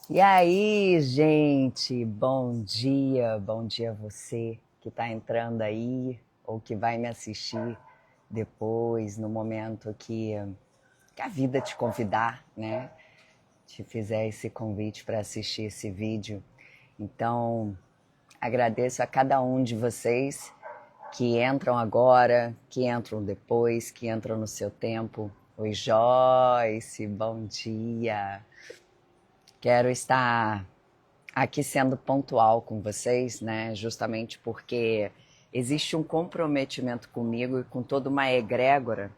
E aí, gente, bom dia a você que está entrando aí ou que vai me assistir depois, no momento que a vida te convidar, né? Te fizer esse convite para assistir esse vídeo. Então, agradeço a cada um de vocês que entram agora, que entram depois, que entram no seu tempo. Oi, Joyce, bom dia. Quero estar aqui sendo pontual com vocês, né? Justamente porque existe um comprometimento comigo e com toda uma egrégora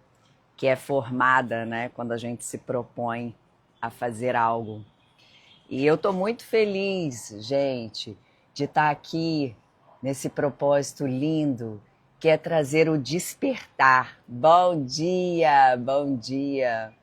que é formada, né? Quando a gente se propõe a fazer algo. E eu estou muito feliz, gente, de estar aqui nesse propósito lindo que é trazer o despertar. Bom dia, bom dia.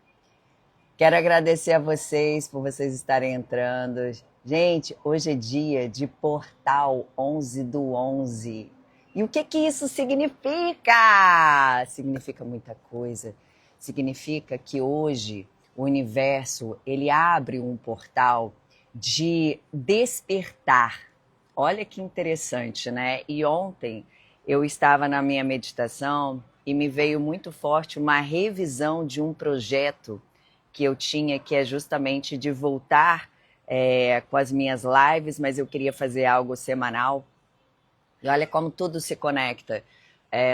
Quero agradecer a vocês por vocês estarem entrando. Gente, hoje é dia de Portal 11 do 11. E o que isso significa? Significa muita coisa. Significa que hoje o universo, ele abre um portal de despertar. Olha que interessante, né? E ontem eu estava na minha meditação e me veio muito forte uma revisão de um projeto que eu tinha, que é justamente de voltar com as minhas lives, mas eu queria fazer algo semanal. E olha como tudo se conecta.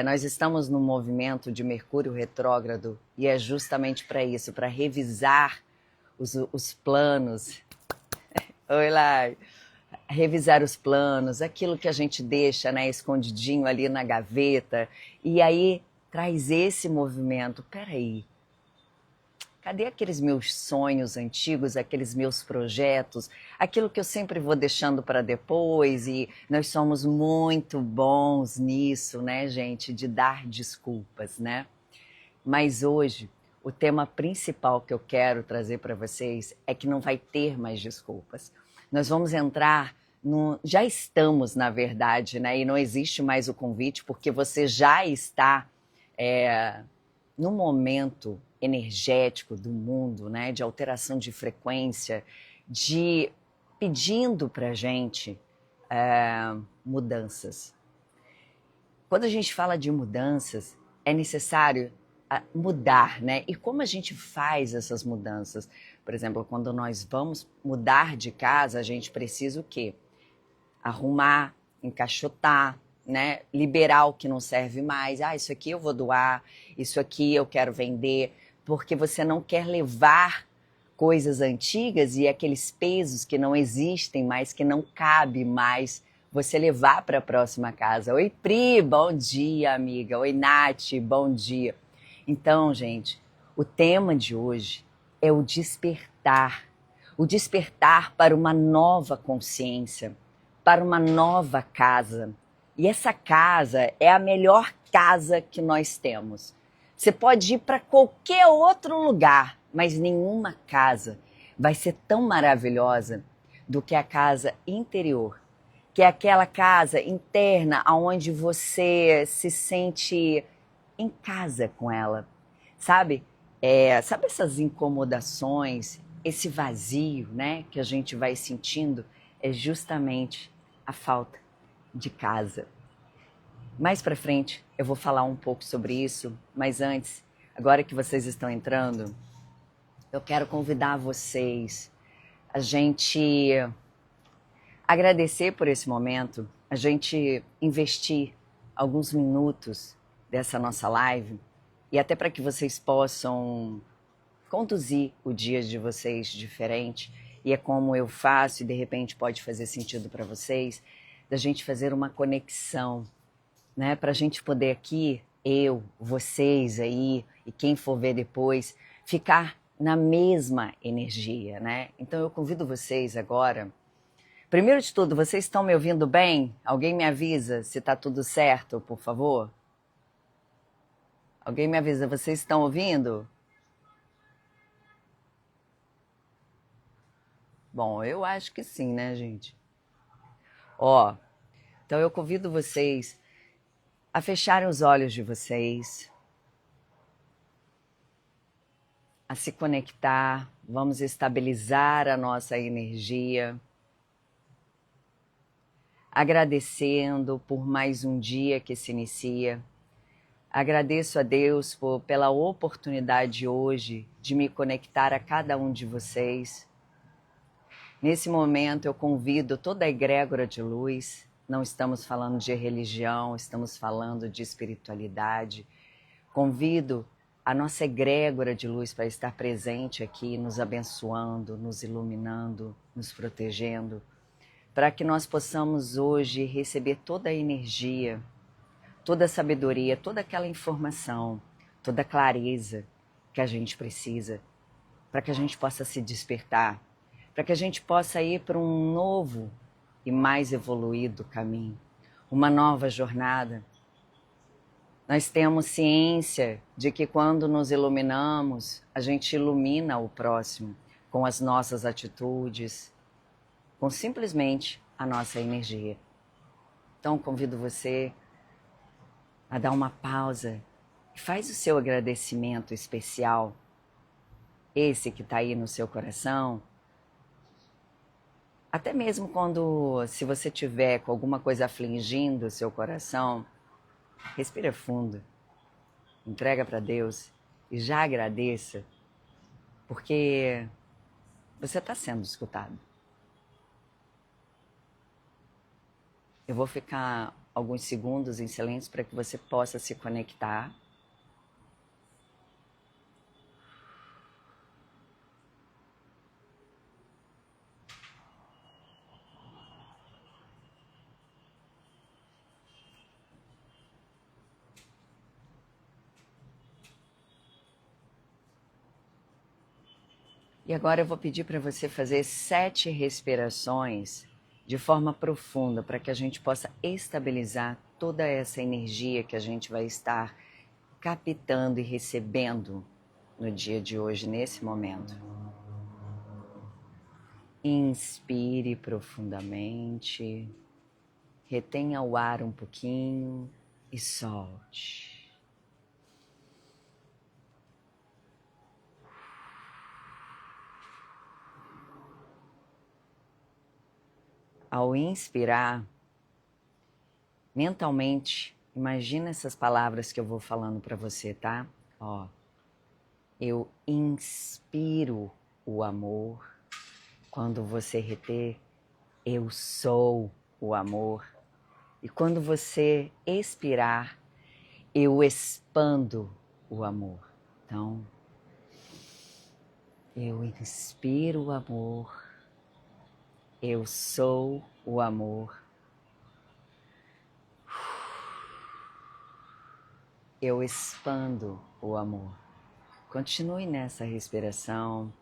Nós estamos num movimento de Mercúrio retrógrado e é justamente para isso, para revisar os planos. Oi, Lai. Revisar os planos, aquilo que a gente deixa, né, escondidinho ali na gaveta. E aí traz esse movimento. Peraí, cadê aqueles meus sonhos antigos, aqueles meus projetos, aquilo que eu sempre vou deixando para depois? E nós somos muito bons nisso, né, gente, de dar desculpas, né? Mas hoje, o tema principal que eu quero trazer para vocês é que não vai ter mais desculpas. Nós vamos entrar no... Já estamos, na verdade, né? E não existe mais o convite, porque você já está no momento energético do mundo, né, de alteração de frequência, de pedindo para a gente mudanças. Quando a gente fala de mudanças, é necessário mudar, né? E como a gente faz essas mudanças? Por exemplo, quando nós vamos mudar de casa, a gente precisa o quê? Arrumar, encaixotar, né? Liberar o que não serve mais. Ah, isso aqui eu vou doar, isso aqui eu quero vender, porque você não quer levar coisas antigas e aqueles pesos que não existem mais, que não cabe mais você levar para a próxima casa. Oi, Pri, bom dia, amiga. Oi, Nath, bom dia. Então, gente, o tema de hoje é o despertar para uma nova consciência, para uma nova casa. E essa casa é a melhor casa que nós temos. Você pode ir para qualquer outro lugar, mas nenhuma casa vai ser tão maravilhosa do que a casa interior, que é aquela casa interna onde você se sente em casa com ela, sabe? Sabe essas incomodações, esse vazio, né, que a gente vai sentindo, é justamente a falta de casa. Mais para frente eu vou falar um pouco sobre isso, mas antes, agora que vocês estão entrando, eu quero convidar vocês a gente agradecer por esse momento, a gente investir alguns minutos dessa nossa live e até para que vocês possam conduzir o dia de vocês diferente. E é como eu faço e de repente pode fazer sentido para vocês, da gente fazer uma conexão, né? Para a gente poder aqui, eu, vocês aí e quem for ver depois, ficar na mesma energia, né? Então eu convido vocês agora. Primeiro de tudo, vocês estão me ouvindo bem? Alguém me avisa se está tudo certo, por favor? Alguém me avisa, vocês estão ouvindo? Bom, eu acho que sim, né, gente? Ó, então eu convido vocês a fecharem os olhos de vocês, a se conectar Vamos estabilizar a nossa energia, agradecendo por mais um dia que se inicia. Agradeço a Deus pela oportunidade hoje de me conectar a cada um de vocês. Nesse momento eu convido toda a egrégora de luz, não estamos falando de religião, estamos falando de espiritualidade. Convido a nossa egrégora de luz para estar presente aqui, nos abençoando, nos iluminando, nos protegendo, para que nós possamos hoje receber toda a energia, toda a sabedoria, toda aquela informação, toda a clareza que a gente precisa, para que a gente possa se despertar, para que a gente possa ir para um novo e mais evoluído caminho, uma nova jornada. Nós temos ciência de que quando nos iluminamos, a gente ilumina o próximo com as nossas atitudes, com simplesmente a nossa energia. Então convido você a dar uma pausa e faz o seu agradecimento especial, esse que está aí no seu coração. Até mesmo se você tiver com alguma coisa afligindo o seu coração, respira fundo, entrega para Deus e já agradeça, porque você está sendo escutado. Eu vou ficar alguns segundos em silêncio para que você possa se conectar. E agora eu vou pedir para você fazer 7 respirações de forma profunda para que a gente possa estabilizar toda essa energia que a gente vai estar captando e recebendo no dia de hoje, nesse momento. Inspire profundamente, retenha o ar um pouquinho e solte. Ao inspirar, mentalmente, imagina essas palavras que eu vou falando para você, tá? Ó, eu inspiro o amor. Quando você reter, eu sou o amor. E quando você expirar, eu expando o amor. Então, eu inspiro o amor. Eu sou o amor. Eu expando o amor. Continue nessa respiração,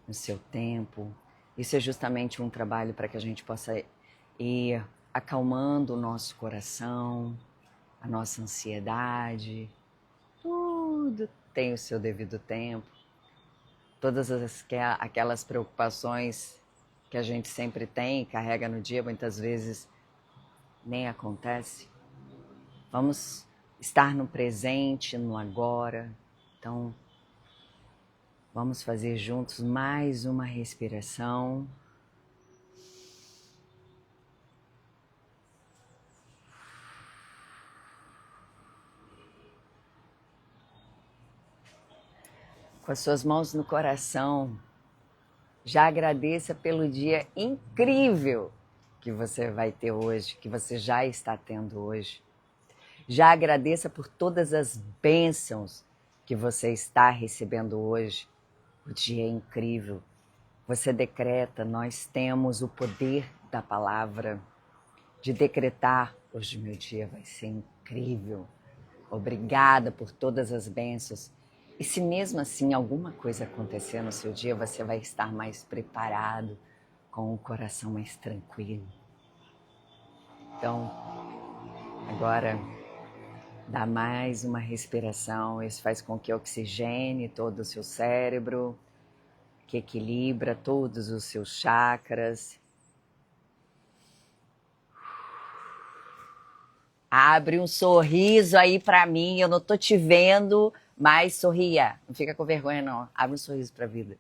no seu tempo. Isso é justamente um trabalho para que a gente possa ir acalmando o nosso coração, a nossa ansiedade. Tudo tem o seu devido tempo. Todas aquelas preocupações que a gente sempre tem e carrega no dia, muitas vezes nem acontece. Vamos estar no presente, no agora. Então, vamos fazer juntos mais uma respiração. Com as suas mãos no coração, já agradeça pelo dia incrível que você vai ter hoje, que você já está tendo hoje. Já agradeça por todas as bênçãos que você está recebendo hoje. O dia é incrível. Você decreta, nós temos o poder da palavra, de decretar, hoje meu dia vai ser incrível. Obrigada por todas as bênçãos. E se mesmo assim alguma coisa acontecer no seu dia, você vai estar mais preparado, com o coração mais tranquilo. Então, agora, dá mais uma respiração. Isso faz com que oxigene todo o seu cérebro, que equilibra todos os seus chakras. Abre um sorriso aí pra mim, eu não tô te vendo, mas sorria. Não fica com vergonha não, abre um sorriso pra vida.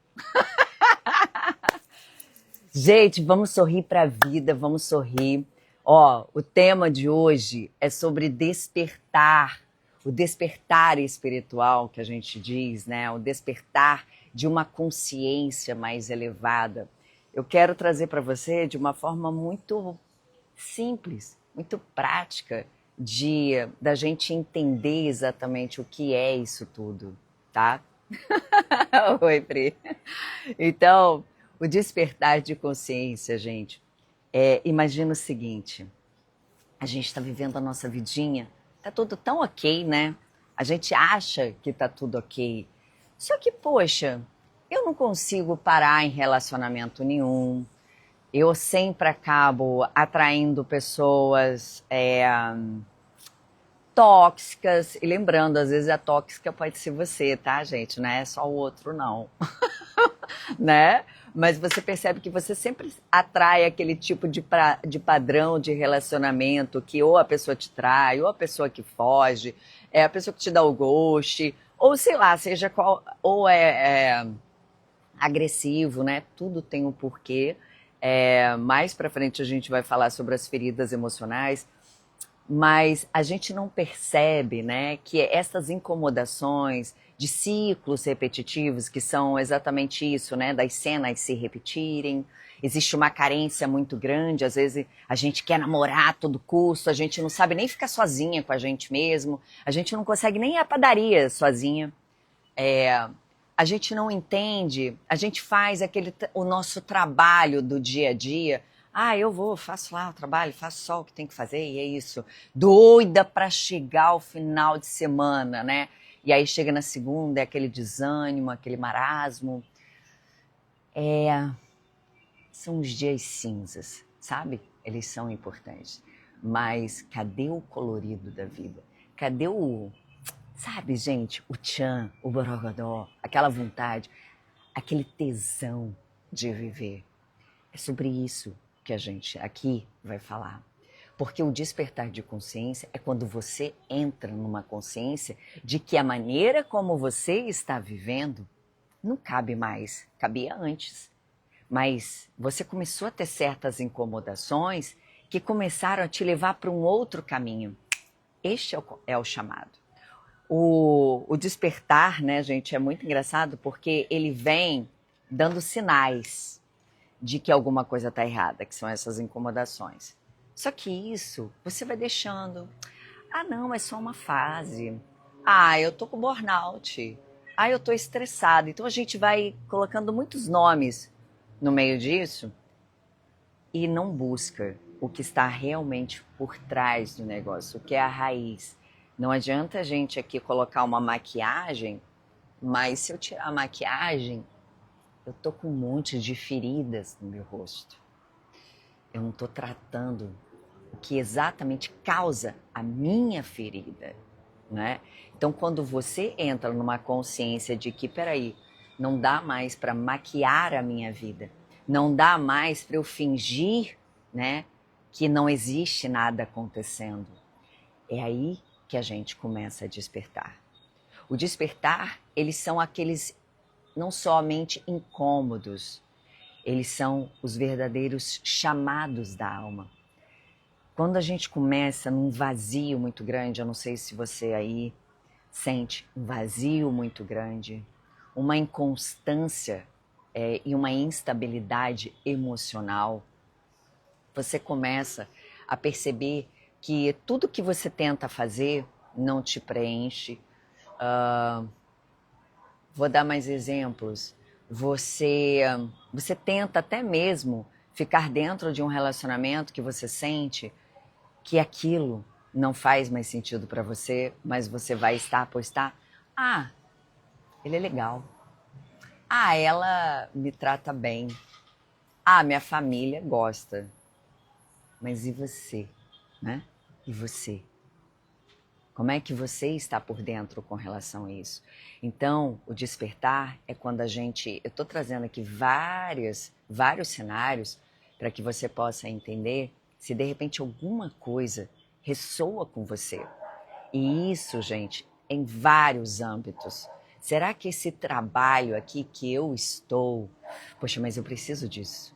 Gente, vamos sorrir para a vida, vamos sorrir. Ó, o tema de hoje é sobre despertar, o despertar espiritual que a gente diz, né? O despertar de uma consciência mais elevada. Eu quero trazer para você de uma forma muito simples, muito prática, da gente entender exatamente o que é isso tudo, tá? Oi, Pri. Então, o despertar de consciência, gente, imagina o seguinte, a gente está vivendo a nossa vidinha, tá tudo tão ok, né? A gente acha que tá tudo ok. Só que, poxa, eu não consigo parar em relacionamento nenhum. Eu sempre acabo atraindo pessoas tóxicas. E lembrando, às vezes a tóxica pode ser você, tá, gente? Não é só o outro, não. Né? Mas você percebe que você sempre atrai aquele tipo de padrão de relacionamento que ou a pessoa te trai, ou a pessoa que foge, é a pessoa que te dá o ghost, ou sei lá, seja qual, ou é agressivo, né? Tudo tem um porquê. Mais pra frente a gente vai falar sobre as feridas emocionais, mas a gente não percebe, né, que essas incomodações de ciclos repetitivos, que são exatamente isso, né, das cenas se repetirem, existe uma carência muito grande, às vezes a gente quer namorar a todo custo, a gente não sabe nem ficar sozinha com a gente mesmo, a gente não consegue nem ir à padaria sozinha, a gente não entende, a gente faz o nosso trabalho do dia a dia. Ah, eu vou, faço lá o trabalho, faço só o que tem que fazer e é isso. Doida para chegar ao final de semana, né? E aí chega na segunda, é aquele desânimo, aquele marasmo. São os dias cinzas, sabe? Eles são importantes. Mas cadê o colorido da vida? Cadê sabe, gente, o tchan, o borogodó, aquela vontade, aquele tesão de viver? É sobre isso que a gente aqui vai falar. Porque o despertar de consciência é quando você entra numa consciência de que a maneira como você está vivendo não cabe mais, cabia antes. Mas você começou a ter certas incomodações que começaram a te levar para um outro caminho. Este é o chamado. O despertar, né, gente, é muito engraçado porque ele vem dando sinais de que alguma coisa está errada, que são essas incomodações. Só que isso você vai deixando. Ah, não, é só uma fase. Ah, eu tô com burnout. Ah, eu tô estressada. Então a gente vai colocando muitos nomes no meio disso e não busca o que está realmente por trás do negócio, o que é a raiz. Não adianta a gente aqui colocar uma maquiagem, mas se eu tirar a maquiagem, eu tô com um monte de feridas no meu rosto. Eu não tô tratando o que exatamente causa a minha ferida, né? Então, quando você entra numa consciência de que, peraí, não dá mais para maquiar a minha vida, não dá mais para eu fingir, né, que não existe nada acontecendo, é aí que a gente começa a despertar. O despertar, eles são aqueles não somente incômodos, eles são os verdadeiros chamados da alma. Quando a gente começa num vazio muito grande, eu não sei se você aí sente um vazio muito grande, uma inconstância e uma instabilidade emocional, você começa a perceber que tudo que você tenta fazer não te preenche. Vou dar mais exemplos. Você tenta até mesmo ficar dentro de um relacionamento que você sente que aquilo não faz mais sentido para você, mas você vai estar por estar. Ah, ele é legal. Ah, ela me trata bem. Ah, minha família gosta. Mas e você, né? E você? Como é que você está por dentro com relação a isso? Então, o despertar é quando a gente... Eu estou trazendo aqui vários cenários para que você possa entender se de repente alguma coisa ressoa com você. E isso, gente, em vários âmbitos. Será que esse trabalho aqui que eu estou... Poxa, mas eu preciso disso.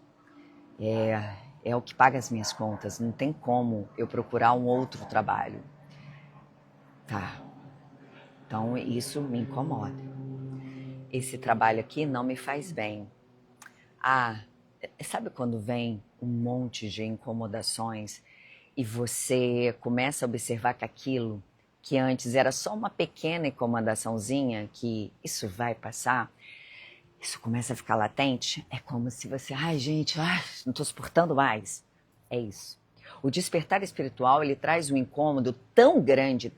é o que paga as minhas contas. Não tem como eu procurar um outro trabalho. Tá. Então isso me incomoda. Esse trabalho aqui não me faz bem. Sabe quando vem um monte de incomodações e você começa a observar que aquilo que antes era só uma pequena incomodaçãozinha, que isso vai passar, isso começa a ficar latente? É como se você, gente, não estou suportando mais. É isso. O despertar espiritual, ele traz um incômodo tão grande,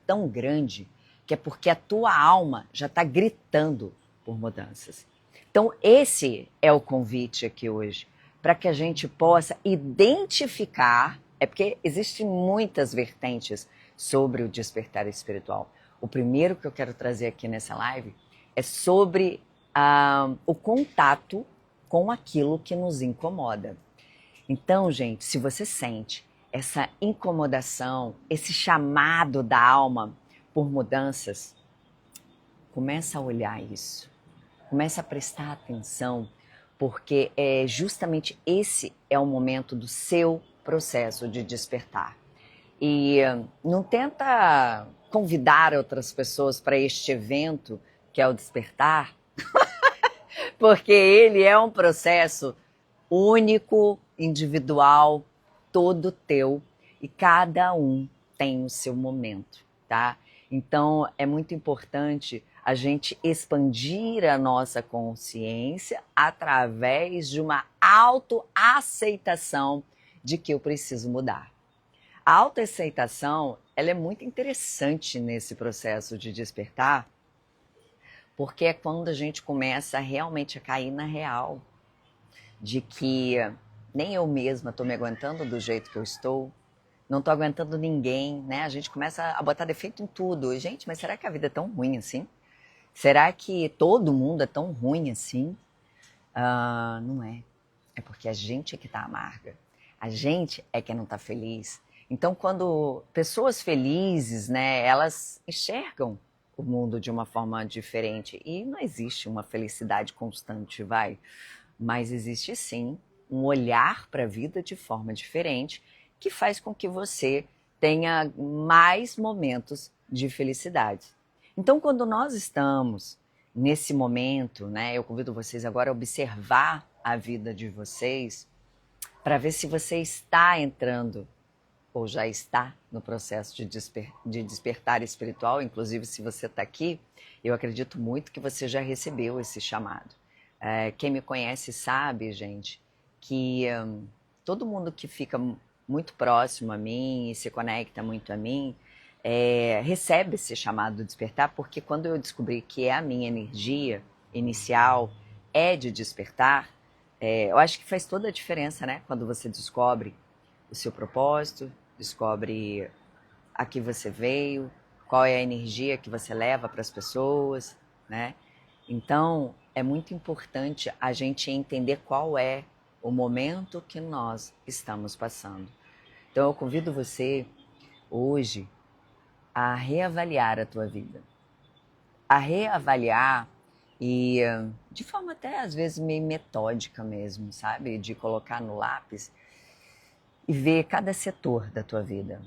que é porque a tua alma já está gritando por mudanças. Então, esse é o convite aqui hoje, para que a gente possa identificar, porque existem muitas vertentes sobre o despertar espiritual. O primeiro que eu quero trazer aqui nessa live é sobre o contato com aquilo que nos incomoda. Então, gente, se você sente essa incomodação, esse chamado da alma por mudanças, começa a olhar isso, começa a prestar atenção, porque justamente esse é o momento do seu processo de despertar. E não tenta convidar outras pessoas para este evento, que é o despertar, porque ele é um processo único, individual, todo teu, e cada um tem o seu momento, tá? Então é muito importante a gente expandir a nossa consciência através de uma autoaceitação de que eu preciso mudar. A autoaceitação, ela é muito interessante nesse processo de despertar, porque é quando a gente começa realmente a cair na real de que nem eu mesma estou me aguentando do jeito que eu estou, não estou aguentando ninguém, né? A gente começa a botar defeito em tudo. E, gente, mas será que a vida é tão ruim assim? Será que todo mundo é tão ruim assim? Não é. É porque a gente é que está amarga. A gente é que não está feliz. Então, quando pessoas felizes, né, elas enxergam o mundo de uma forma diferente. E não existe uma felicidade constante, mas existe sim um olhar para a vida de forma diferente que faz com que você tenha mais momentos de felicidade. Então, quando nós estamos nesse momento, né, eu convido vocês agora a observar a vida de vocês para ver se você está entrando ou já está no processo de despertar espiritual. Inclusive, se você está aqui, eu acredito muito que você já recebeu esse chamado. Quem me conhece sabe, gente, que todo mundo que fica muito próximo a mim e se conecta muito a mim, recebe esse chamado de despertar, porque quando eu descobri que é a minha energia inicial é de despertar, eu acho que faz toda a diferença, né? Quando você descobre o seu propósito, descobre a que você veio, qual é a energia que você leva para as pessoas, né? Então, é muito importante a gente entender qual é o momento que nós estamos passando. Então, eu convido você hoje a reavaliar a tua vida. A reavaliar e de forma até às vezes meio metódica mesmo, sabe? De colocar no lápis e ver cada setor da tua vida.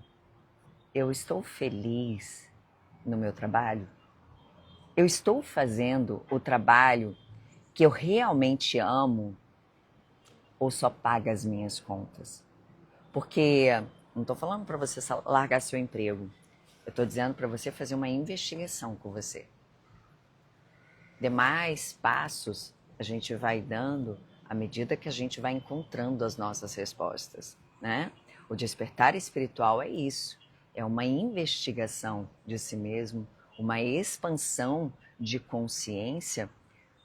Eu estou feliz no meu trabalho? Eu estou fazendo o trabalho que eu realmente amo ou só paga as minhas contas? Porque não estou falando para você largar seu emprego. Eu estou dizendo para você fazer uma investigação com você. Demais passos a gente vai dando à medida que a gente vai encontrando as nossas respostas, né? O despertar espiritual é isso. É uma investigação de si mesmo, uma expansão de consciência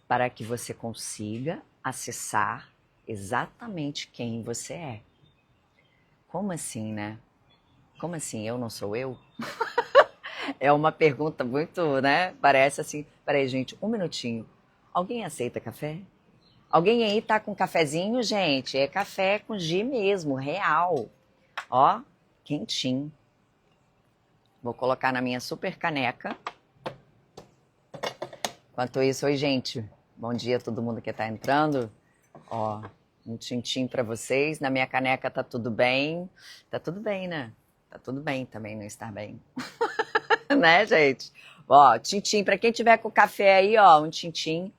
para que você consiga acessar exatamente quem você é. Como assim, né? Como assim, eu não sou eu? É uma pergunta muito, né? Parece assim. Peraí, gente, um minutinho. Alguém aceita café? Alguém aí tá com cafezinho, gente? É café com G mesmo, real. Ó, quentinho. Vou colocar na minha super caneca. Enquanto isso, oi, gente. Bom dia a todo mundo que tá entrando. Ó, Um tintim para vocês. Na minha caneca tá tudo bem. Tá tudo bem, né? Tá tudo bem também não estar bem. Né, gente? Ó, tintim, para quem tiver com café aí, ó, um tintim.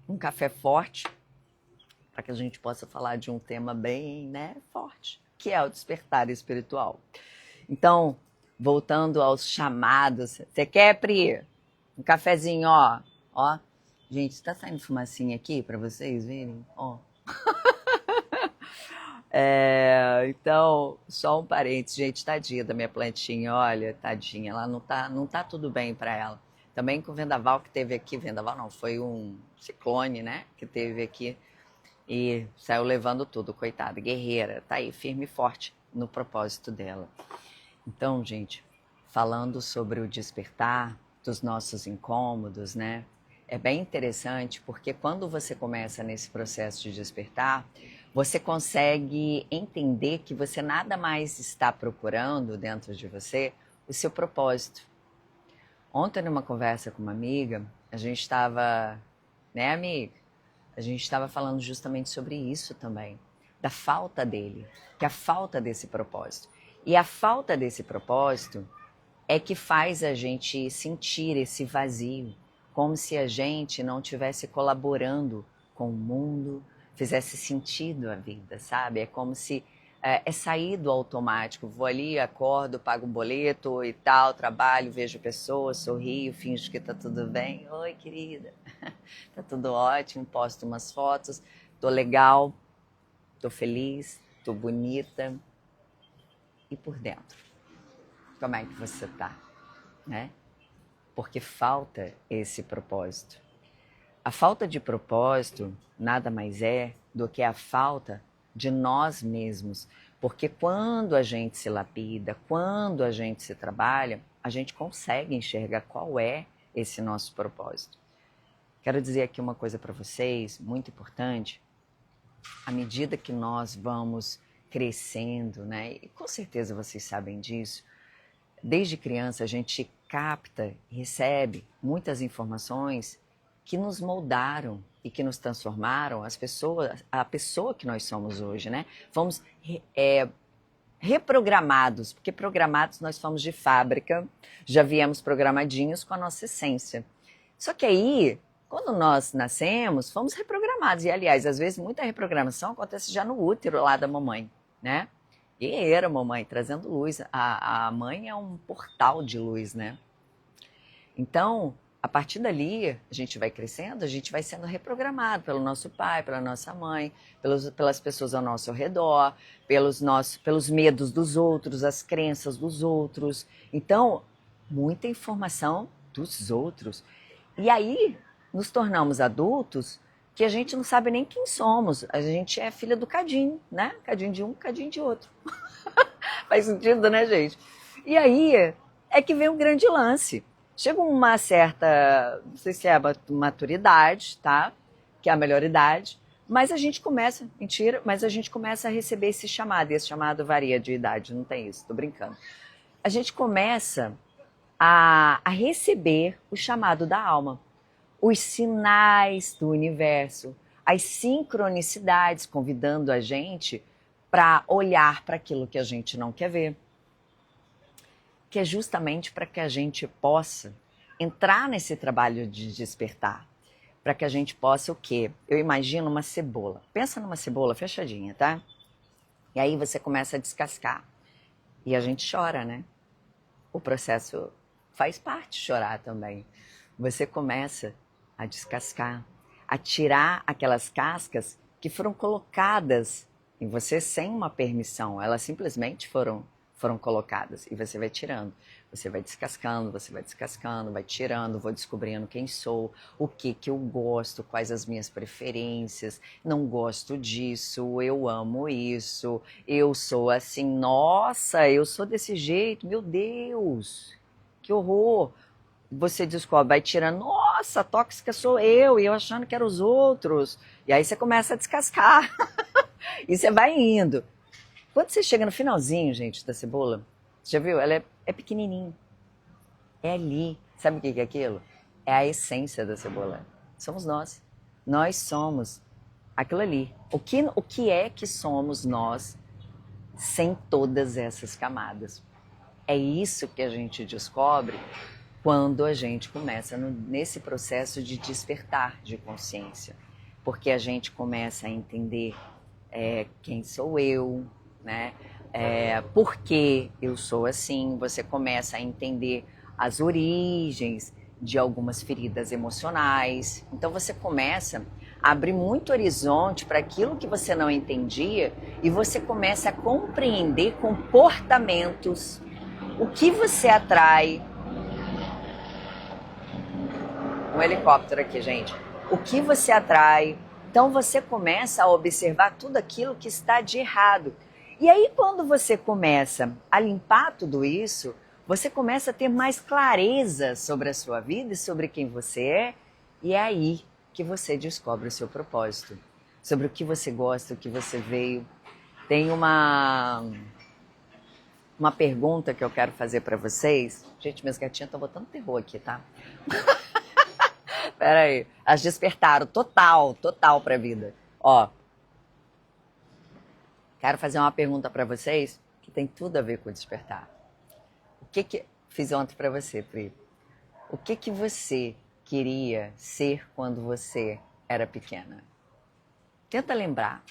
Um café forte, para que a gente possa falar de um tema bem, né, forte, que é o despertar espiritual. Então, voltando aos chamados, você quer, Pri? Um cafezinho, ó. Ó. Gente, está saindo fumacinha aqui para vocês verem? Ó. Então, só um parênteses, gente, tadinha da minha plantinha, olha, tadinha, ela não tá tudo bem para ela. Também com o vendaval que teve aqui, vendaval não, foi um ciclone, né, que teve aqui e saiu levando tudo, coitada, guerreira, tá aí, firme e forte no propósito dela. Então, gente, falando sobre o despertar dos nossos incômodos, né, é bem interessante porque quando você começa nesse processo de despertar, você consegue entender que você nada mais está procurando dentro de você o seu propósito. Ontem, numa conversa com uma amiga, a gente estava, né, amiga? A gente estava falando justamente sobre isso também, da falta dele, que a falta desse propósito. E a falta desse propósito é que faz a gente sentir esse vazio, como se a gente não estivesse colaborando com o mundo, fizesse sentido a vida, sabe? É como se é sair do automático. Vou ali, acordo, pago um boleto e tal, trabalho, vejo pessoas, sorrio, finjo que tá tudo bem. Oi, querida. Tá tudo ótimo, posto umas fotos, tô legal, tô feliz, tô bonita. E por dentro? Como é que você tá, né? Porque falta esse propósito. A falta de propósito nada mais é do que a falta de nós mesmos. Porque quando a gente se lapida, quando a gente se trabalha, a gente consegue enxergar qual é esse nosso propósito. Quero dizer aqui uma coisa para vocês, muito importante. À medida que nós vamos crescendo, né? E com certeza vocês sabem disso, desde criança a gente capta e recebe muitas informações que nos moldaram e que nos transformaram a pessoa que nós somos hoje, né? Fomos reprogramados, porque programados nós fomos de fábrica, já viemos programadinhos com a nossa essência. Só que aí, quando nós nascemos, fomos reprogramados. E, aliás, às vezes muita reprogramação acontece já no útero lá da mamãe, né? Guerreira, mamãe, trazendo luz. A mãe é um portal de luz, né? Então, a partir dali, a gente vai crescendo, a gente vai sendo reprogramado pelo nosso pai, pela nossa mãe, pelas pessoas ao nosso redor, pelos medos dos outros, as crenças dos outros. Então, muita informação dos outros. E aí, nos tornamos adultos que a gente não sabe nem quem somos. A gente é filha do cadinho, né? Cadinho de um, cadinho de outro. Faz sentido, né, gente? E aí é que vem um grande lance. Chega uma certa, não sei se é a maturidade, tá? Que é a melhor idade. Mas a gente começa, mentira, mas a gente começa a receber esse chamado. E esse chamado varia de idade, não tem isso, tô brincando. A gente começa a receber o chamado da alma. Os sinais do universo, as sincronicidades convidando a gente para olhar para aquilo que a gente não quer ver. Que é justamente para que a gente possa entrar nesse trabalho de despertar. Para que a gente possa o quê? Eu imagino uma cebola. Pensa numa cebola fechadinha, tá? E aí você começa a descascar. E a gente chora, né? O processo faz parte chorar também. Você começa a descascar, a tirar aquelas cascas que foram colocadas em você sem uma permissão. Elas simplesmente foram colocadas e você vai tirando. Você vai descascando, vai tirando, vou descobrindo quem sou, o que eu gosto, quais as minhas preferências, não gosto disso, eu amo isso, eu sou assim, nossa, eu sou desse jeito, meu Deus, que horror. Você descobre, vai tirando, nossa, tóxica sou eu, e eu achando que eram os outros. E aí você começa a descascar. E você vai indo. Quando você chega no finalzinho, gente, da cebola, você já viu? Ela é pequenininha. É ali. Sabe o que é aquilo? É a essência da cebola. Somos nós. Nós somos aquilo ali. O que é que somos nós sem todas essas camadas? É isso que a gente descobre quando a gente começa nesse processo de despertar de consciência. Porque a gente começa a entender quem sou eu, né? Por que eu sou assim. Você começa a entender as origens de algumas feridas emocionais. Então você começa a abrir muito horizonte para aquilo que você não entendia e você começa a compreender comportamentos, o que você atrai. Um helicóptero aqui, gente. O que você atrai. Então você começa a observar tudo aquilo que está de errado. E aí quando você começa a limpar tudo isso, você começa a ter mais clareza sobre a sua vida e sobre quem você é. E é aí que você descobre o seu propósito. Sobre o que você gosta, o que você veio. Tem uma pergunta que eu quero fazer para vocês. Gente, minhas gatinhas estão botando terror aqui, tá? Pera aí, elas despertaram total pra vida. Ó, quero fazer uma pergunta pra vocês que tem tudo a ver com despertar. O que fiz ontem pra você, Pri? O que você queria ser quando você era pequena? Tenta lembrar.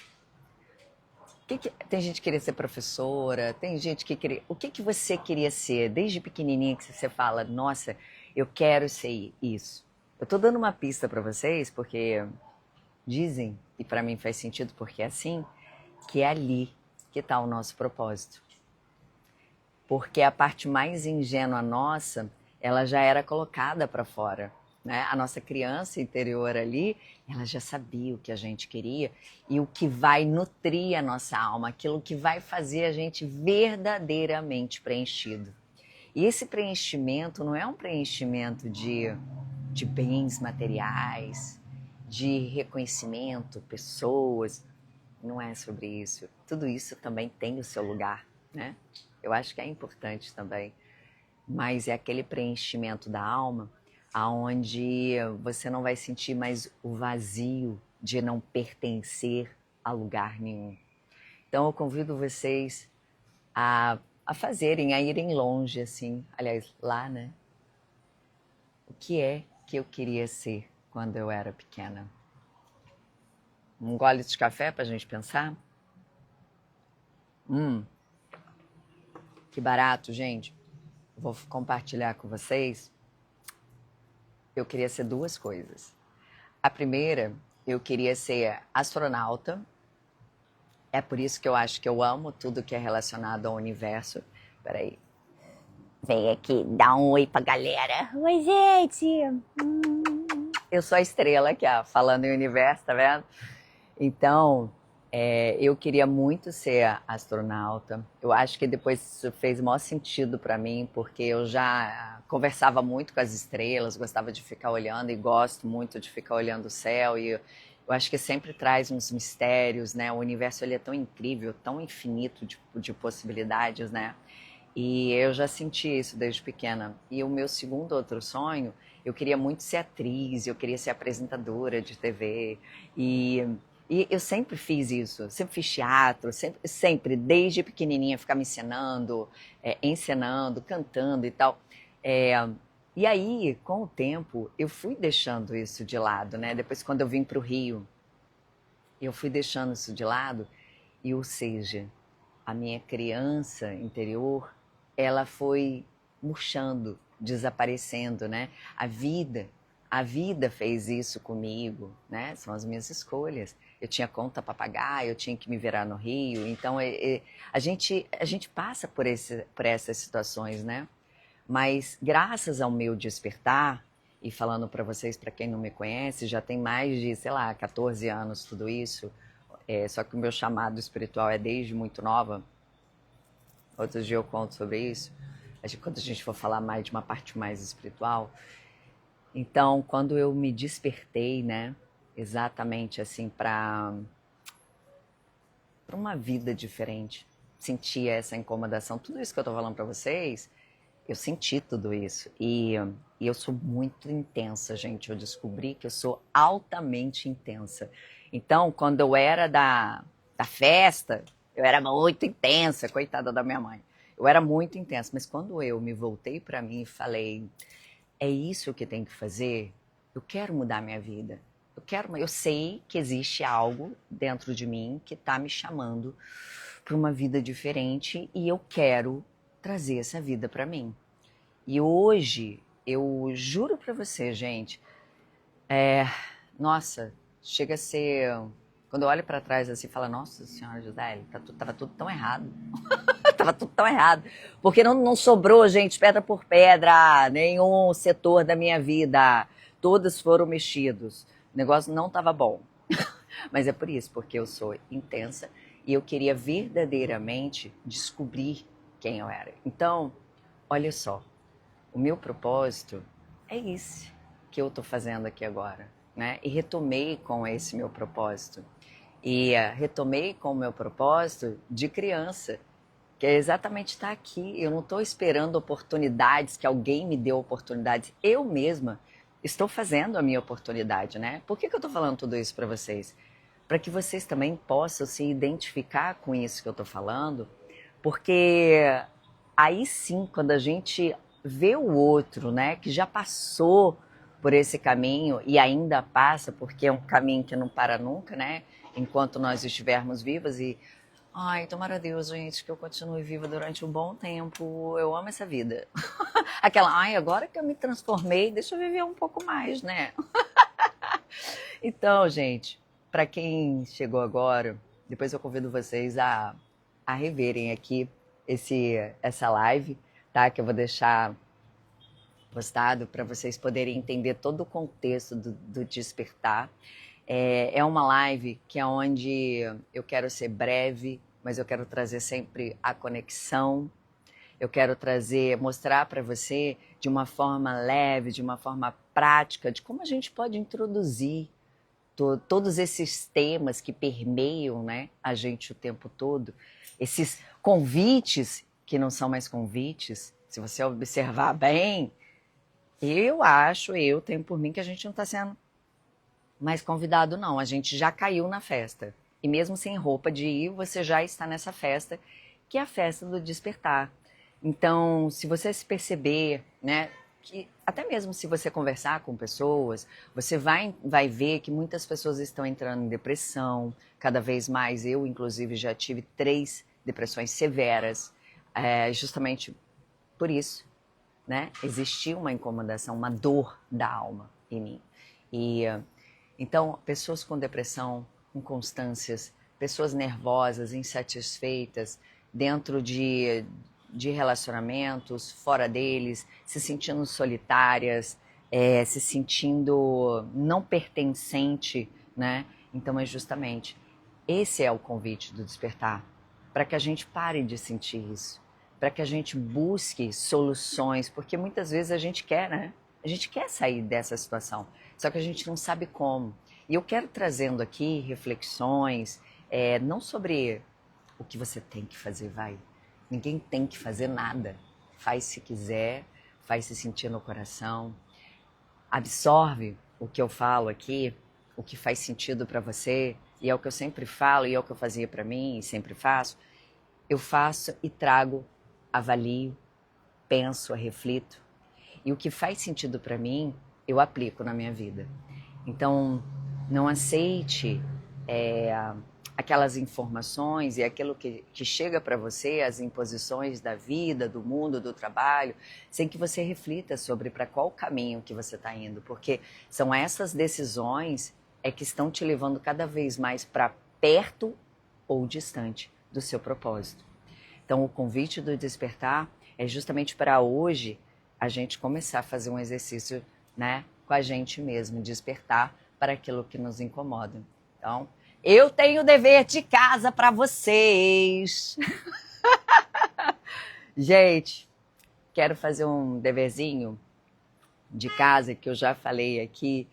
Tem gente que queria ser professora, tem gente que queria... O que você queria ser desde pequenininha que você fala, nossa, eu quero ser isso? Eu tô dando uma pista para vocês porque dizem, e para mim faz sentido porque é assim, que é ali que está o nosso propósito. Porque a parte mais ingênua nossa, ela já era colocada para fora, né? A nossa criança interior ali, ela já sabia o que a gente queria e o que vai nutrir a nossa alma, aquilo que vai fazer a gente verdadeiramente preenchido. E esse preenchimento não é um preenchimento de bens materiais, de reconhecimento, pessoas. Não é sobre isso. Tudo isso também tem o seu lugar, né? Eu acho que é importante também. Mas é aquele preenchimento da alma aonde você não vai sentir mais o vazio de não pertencer a lugar nenhum. Então eu convido vocês a fazerem, a irem longe, assim. Aliás, lá, né? O que é que eu queria ser quando eu era pequena? Um gole de café pra gente pensar? Que barato, gente. Vou compartilhar com vocês. Eu queria ser duas coisas. A primeira, eu queria ser astronauta. É por isso que eu acho que eu amo tudo que é relacionado ao universo. Peraí. Vem aqui, dá um oi pra galera. Oi, gente! Eu sou a estrela aqui, ó, falando em universo, tá vendo? Então, eu queria muito ser astronauta. Eu acho que depois isso fez o maior sentido para mim, porque eu já conversava muito com as estrelas, gostava de ficar olhando e gosto muito de ficar olhando o céu. E eu acho que sempre traz uns mistérios, né? O universo ele é tão incrível, tão infinito de possibilidades, né? E eu já senti isso desde pequena. E o meu segundo outro sonho, eu queria muito ser atriz, eu queria ser apresentadora de TV. E eu sempre fiz isso, sempre fiz teatro, sempre desde pequenininha, ficar me encenando, cantando e tal. E aí, com o tempo, eu fui deixando isso de lado, né? Depois, quando eu vim para o Rio, eu fui deixando isso de lado. E, ou seja, a minha criança interior, ela foi murchando, desaparecendo, né? A vida fez isso comigo, né? São as minhas escolhas. Eu tinha conta para pagar, eu tinha que me virar no Rio. Então, a gente passa por essas situações, né? Mas graças ao meu despertar, e falando para vocês, para quem não me conhece, já tem mais de, sei lá, 14 anos tudo isso. Só que o meu chamado espiritual é desde muito nova. Outro dia eu conto sobre isso. Quando a gente for falar mais de uma parte mais espiritual. Então, quando eu me despertei, né, exatamente assim, para uma vida diferente, sentia essa incomodação, tudo isso que eu tô falando para vocês, eu senti tudo isso. E eu sou muito intensa, gente. Eu descobri que eu sou altamente intensa. Então, quando eu era da festa, eu era muito intensa, coitada da minha mãe. Eu era muito intensa, mas quando eu me voltei para mim e falei, é isso que tem que fazer? Eu quero mudar minha vida. Eu sei que existe algo dentro de mim que está me chamando para uma vida diferente e eu quero trazer essa vida para mim. E hoje, eu juro para você, gente, nossa, chega a ser. Quando eu olho para trás assim, fala, nossa senhora, Gisele, tava tudo tão errado. Tava tudo tão errado. Porque não sobrou, gente, pedra por pedra, nenhum setor da minha vida. Todos foram mexidos. O negócio não estava bom. Mas é por isso, porque eu sou intensa e eu queria verdadeiramente descobrir quem eu era. Então, olha só, o meu propósito é esse que eu estou fazendo aqui agora, né? E retomei com esse meu propósito. E retomei com o meu propósito de criança, que é exatamente estar aqui. Eu não estou esperando oportunidades, que alguém me dê oportunidades. Eu mesma estou fazendo a minha oportunidade, né? Por que eu estou falando tudo isso para vocês? Para que vocês também possam se identificar com isso que eu estou falando, porque aí sim, quando a gente vê o outro, né, que já passou por esse caminho e ainda passa, porque é um caminho que não para nunca, né? Enquanto nós estivermos vivas e ai, tomara a Deus, gente, que eu continue viva durante um bom tempo. Eu amo essa vida. Aquela, ai, agora que eu me transformei, deixa eu viver um pouco mais, né? Então, gente, para quem chegou agora, depois eu convido vocês a reverem aqui essa live, tá? Que eu vou deixar postado para vocês poderem entender todo o contexto do despertar. É uma live que é onde eu quero ser breve, mas eu quero trazer sempre a conexão. Eu quero mostrar para você de uma forma leve, de uma forma prática, de como a gente pode introduzir todos esses temas que permeiam, né, a gente o tempo todo, esses convites que não são mais convites. Se você observar bem, eu tenho por mim que a gente não está sendo mais convidado, não. A gente já caiu na festa. E mesmo sem roupa de ir, você já está nessa festa, que é a festa do despertar. Então, se você se perceber, né, que até mesmo se você conversar com pessoas, você vai ver que muitas pessoas estão entrando em depressão, cada vez mais. Eu, inclusive, já tive 3 depressões severas, justamente por isso, né? Existia uma incomodação, uma dor da alma em mim. Então, pessoas com depressão, inconstâncias, pessoas nervosas, insatisfeitas, dentro de relacionamentos, fora deles, se sentindo solitárias, se sentindo não pertencente, né? Então é justamente esse é o convite do despertar, para que a gente pare de sentir isso, para que a gente busque soluções, porque muitas vezes a gente quer, né? A gente quer sair dessa situação, só que a gente não sabe como. E eu quero trazendo aqui reflexões, não sobre o que você tem que fazer, Ninguém tem que fazer nada. Faz se quiser, faz se sentir no coração. Absorve o que eu falo aqui, o que faz sentido para você, e é o que eu sempre falo, e é o que eu fazia para mim, e sempre faço. Eu faço e trago, avalio, penso, reflito. E o que faz sentido para mim, eu aplico na minha vida. Então, não aceite aquelas informações e aquilo que chega para você, as imposições da vida, do mundo, do trabalho, sem que você reflita sobre para qual caminho que você está indo, porque são essas decisões que estão te levando cada vez mais para perto ou distante do seu propósito. Então, o convite do despertar é justamente para hoje a gente começar a fazer um exercício, né, com a gente mesmo, despertar para aquilo que nos incomoda. Então, eu tenho dever de casa para vocês. Gente, quero fazer um deverzinho de casa que eu já falei aqui.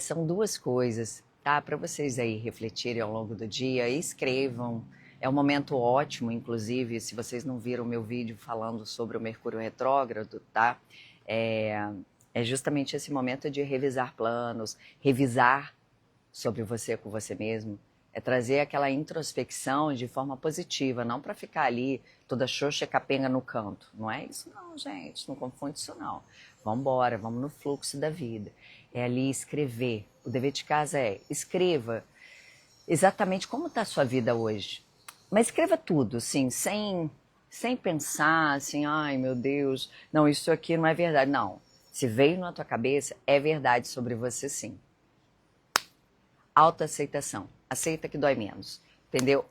São 2 coisas, tá? Para vocês aí refletirem ao longo do dia, escrevam. É um momento ótimo, inclusive, se vocês não viram o meu vídeo falando sobre o Mercúrio retrógrado, tá? É justamente esse momento de revisar planos, revisar sobre você com você mesmo, é trazer aquela introspecção de forma positiva, não para ficar ali toda xoxa capenga no canto. Não é isso não, gente, não confunde isso não. Vamos embora, vamos no fluxo da vida. É ali escrever. O dever de casa é escreva exatamente como está a sua vida hoje. Mas escreva tudo, assim, sem pensar, assim, ai meu Deus, não, isso aqui não é verdade. Não, se veio na tua cabeça, é verdade sobre você sim. Autoaceitação. Aceita que dói menos. Entendeu?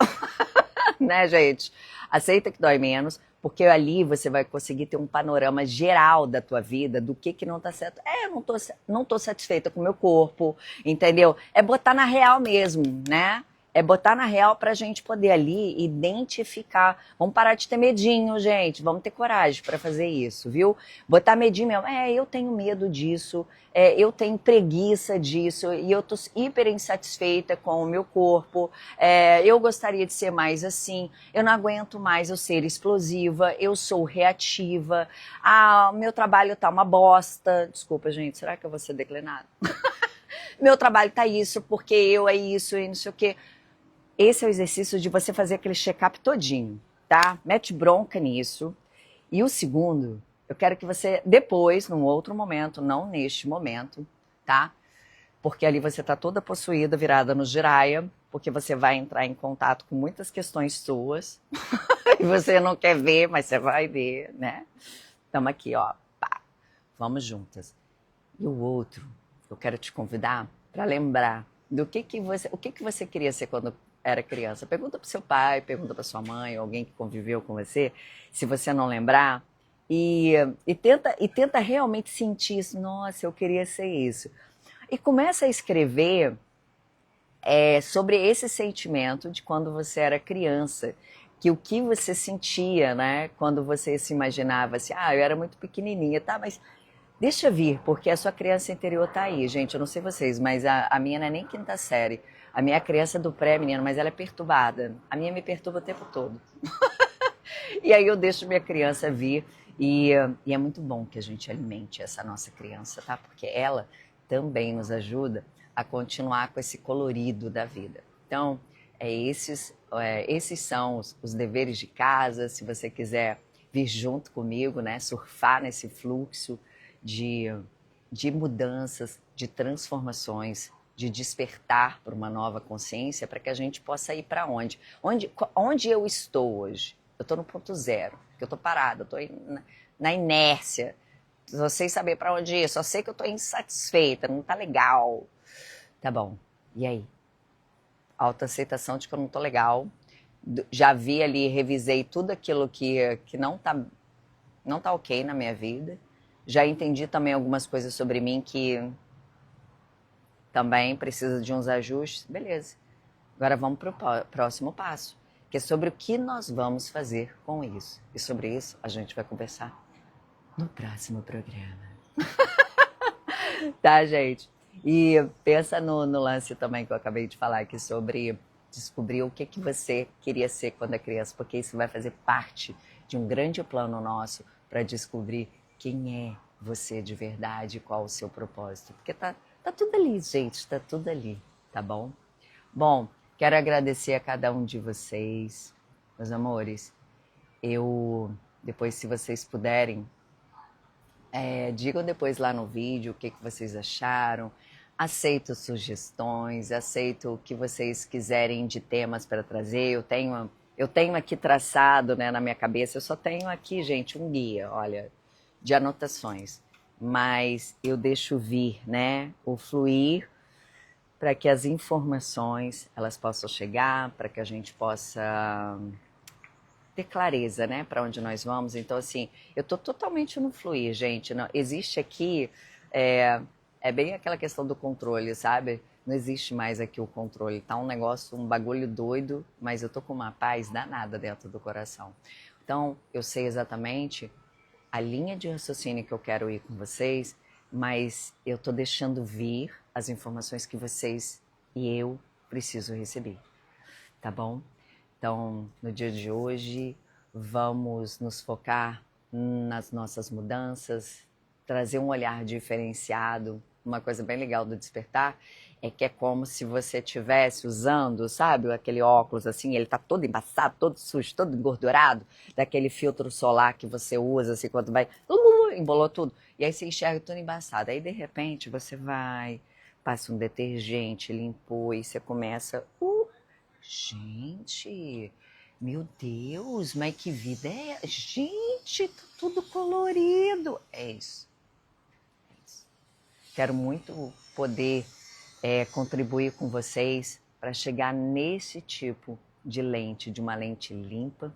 Né, gente? Aceita que dói menos, porque ali você vai conseguir ter um panorama geral da tua vida, do que não tá certo. Eu não tô satisfeita com o meu corpo, entendeu? É botar na real mesmo, né? É botar na real pra gente poder ali identificar. Vamos parar de ter medinho, gente. Vamos ter coragem pra fazer isso, viu? Botar medinho mesmo. Eu tenho medo disso. Eu tenho preguiça disso. E eu tô hiper insatisfeita com o meu corpo. Eu gostaria de ser mais assim. Eu não aguento mais eu ser explosiva. Eu sou reativa. O meu trabalho tá uma bosta. Desculpa, gente. Será que eu vou ser declinada? Meu trabalho tá isso, porque eu é isso e não sei o quê. Esse é o exercício de você fazer aquele check-up todinho, tá? Mete bronca nisso. E o segundo, eu quero que você depois, num outro momento, não neste momento, tá? Porque ali você tá toda possuída, virada no giraia, porque você vai entrar em contato com muitas questões suas. E você não quer ver, mas você vai ver, né? Estamos aqui, ó. Pá. Vamos juntas. E o outro, eu quero te convidar para lembrar do o que você queria ser quando era criança. Pergunta para seu pai, pergunta para sua mãe, alguém que conviveu com você, se você não lembrar, e tenta realmente sentir isso. Nossa, eu queria ser isso. E começa a escrever sobre esse sentimento de quando você era criança, que o que você sentia, né, quando você se imaginava assim, eu era muito pequenininha, tá, mas deixa vir, porque a sua criança interior tá aí, gente. Eu não sei vocês, mas a minha não é nem quinta série. A minha é a criança do pré, menina, mas ela é perturbada. A minha me perturba o tempo todo. E aí eu deixo minha criança vir. E é muito bom que a gente alimente essa nossa criança, tá? Porque ela também nos ajuda a continuar com esse colorido da vida. Então, esses são os deveres de casa. Se você quiser vir junto comigo, né? Surfar nesse fluxo de mudanças, de transformações, de despertar para uma nova consciência, para que a gente possa ir para onde? Onde eu estou hoje? Eu estou no ponto zero, porque eu estou parada, eu estou na inércia, não sei saber para onde ir, só sei que eu estou insatisfeita, não está legal. Tá bom, e aí? Autoaceitação de que eu não estou legal, já vi ali, revisei tudo aquilo que não tá ok na minha vida. Já entendi também algumas coisas sobre mim que também precisa de uns ajustes. Beleza. Agora vamos para o próximo passo, que é sobre o que nós vamos fazer com isso. E sobre isso a gente vai conversar no próximo programa. Tá, gente? E pensa no lance também que eu acabei de falar aqui sobre descobrir o que você queria ser quando é criança, porque isso vai fazer parte de um grande plano nosso para descobrir quem é você de verdade e qual o seu propósito. Porque tá tudo ali, gente, tá tudo ali, tá bom? Bom, quero agradecer a cada um de vocês, meus amores. Depois, se vocês puderem, digam depois lá no vídeo o que vocês acharam. Aceito sugestões, aceito o que vocês quiserem de temas para trazer. Eu tenho aqui traçado, né, na minha cabeça, eu só tenho aqui, gente, um guia, olha, de anotações. Mas eu deixo vir, né, o fluir para que as informações elas possam chegar, para que a gente possa ter clareza, né, para onde nós vamos. Então, assim, eu estou totalmente no fluir, gente. Não, existe aqui, é bem aquela questão do controle, sabe? Não existe mais aqui o controle. Tá um negócio, um bagulho doido, mas eu tô com uma paz danada dentro do coração. Então, eu sei exatamente a linha de raciocínio que eu quero ir com vocês, mas eu tô deixando vir as informações que vocês e eu preciso receber, tá bom? Então, no dia de hoje, vamos nos focar nas nossas mudanças, trazer um olhar diferenciado. Uma coisa bem legal do despertar é que é como se você estivesse usando, sabe, aquele óculos assim, ele tá todo embaçado, todo sujo, todo engordurado, daquele filtro solar que você usa assim, quando vai, embolou tudo. E aí você enxerga tudo embaçado. Aí, de repente, você vai, passa um detergente, limpou, e você começa... Gente, meu Deus, mas que vida é? Gente, tá tudo colorido. É isso. Quero muito poder contribuir com vocês para chegar nesse tipo de lente, de uma lente limpa,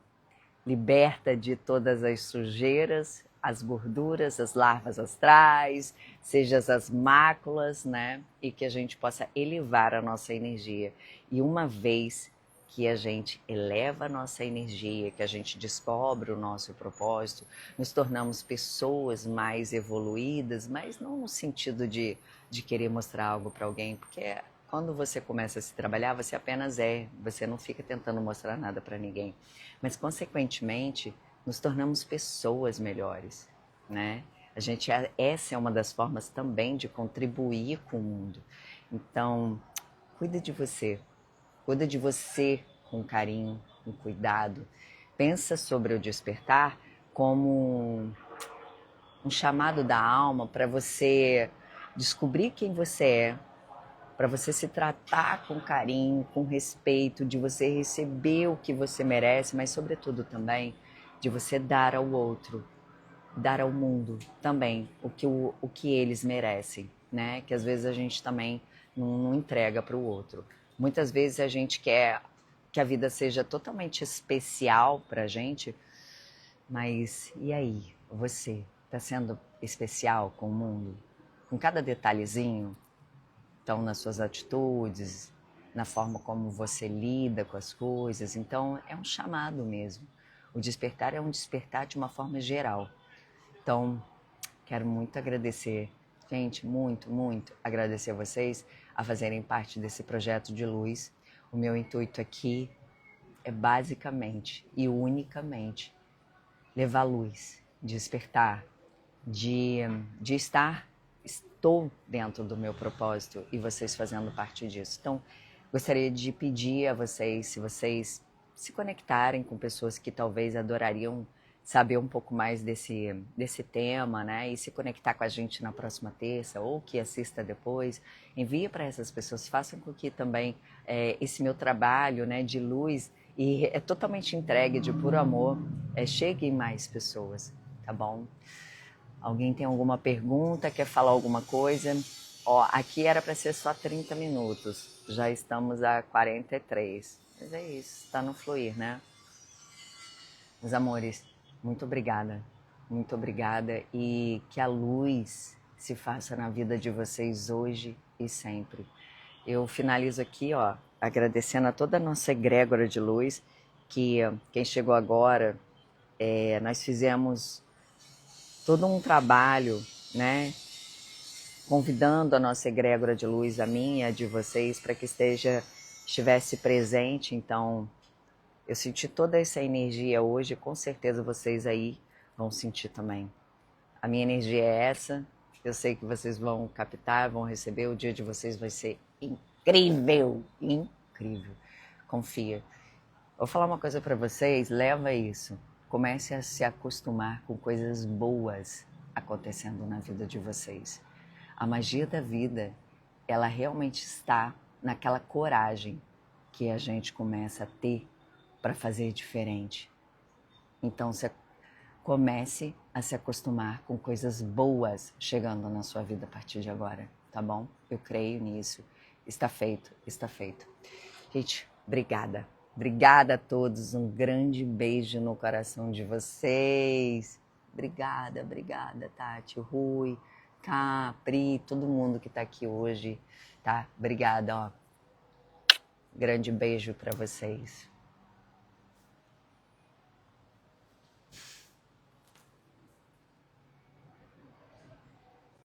liberta de todas as sujeiras, as gorduras, as larvas astrais, seja as máculas, né? E que a gente possa elevar a nossa energia. E uma vez que a gente eleva a nossa energia, que a gente descobre o nosso propósito, nos tornamos pessoas mais evoluídas, mas não no sentido de querer mostrar algo para alguém, porque quando você começa a se trabalhar, você apenas você não fica tentando mostrar nada para ninguém. Mas, consequentemente, nos tornamos pessoas melhores, né? Essa é uma das formas também de contribuir com o mundo. Então, cuida de você. Cuida de você com carinho, com cuidado. Pensa sobre o despertar como um chamado da alma para você descobrir quem você é, para você se tratar com carinho, com respeito, de você receber o que você merece, mas sobretudo também de você dar ao outro, dar ao mundo também o que eles merecem, né? Que às vezes a gente também não entrega para o outro. Muitas vezes a gente quer que a vida seja totalmente especial para a gente, mas e aí? Você está sendo especial com o mundo? Com cada detalhezinho? Então, nas suas atitudes, na forma como você lida com as coisas. Então, é um chamado mesmo. O despertar é um despertar de uma forma geral. Então, quero muito agradecer, gente, muito agradecer a vocês a fazerem parte desse projeto de luz. O meu intuito aqui é basicamente e unicamente levar luz, despertar, de estou dentro do meu propósito e vocês fazendo parte disso. Então, gostaria de pedir a vocês, se vocês se conectarem com pessoas que talvez adorariam saber um pouco mais desse tema, né? E se conectar com a gente na próxima terça ou que assista depois, envie para essas pessoas, façam com que também esse meu trabalho, né, de luz e é totalmente entregue de puro amor, chegue em mais pessoas, tá bom? Alguém tem alguma pergunta, quer falar alguma coisa? Ó, aqui era para ser só 30 minutos, já estamos a 43. Mas é isso, está no fluir, né? Meus amores, muito obrigada e que a luz se faça na vida de vocês hoje e sempre. Eu finalizo aqui, ó, agradecendo a toda a nossa egrégora de luz, que quem chegou agora, nós fizemos todo um trabalho, né, convidando a nossa egrégora de luz, a minha, a de vocês, para que estivesse presente. Então, eu senti toda essa energia hoje, com certeza vocês aí vão sentir também. A minha energia é essa, eu sei que vocês vão captar, vão receber, o dia de vocês vai ser incrível, incrível, confia. Vou falar uma coisa para vocês, leva isso, comece a se acostumar com coisas boas acontecendo na vida de vocês. A magia da vida, ela realmente está naquela coragem que a gente começa a ter para fazer diferente. Então, comece a se acostumar com coisas boas chegando na sua vida a partir de agora, tá bom? Eu creio nisso. Está feito, está feito. Gente, obrigada. Obrigada a todos. Um grande beijo no coração de vocês. Obrigada, Tati, Rui, Capri, todo mundo que está aqui hoje, tá? Obrigada, ó. Grande beijo para vocês.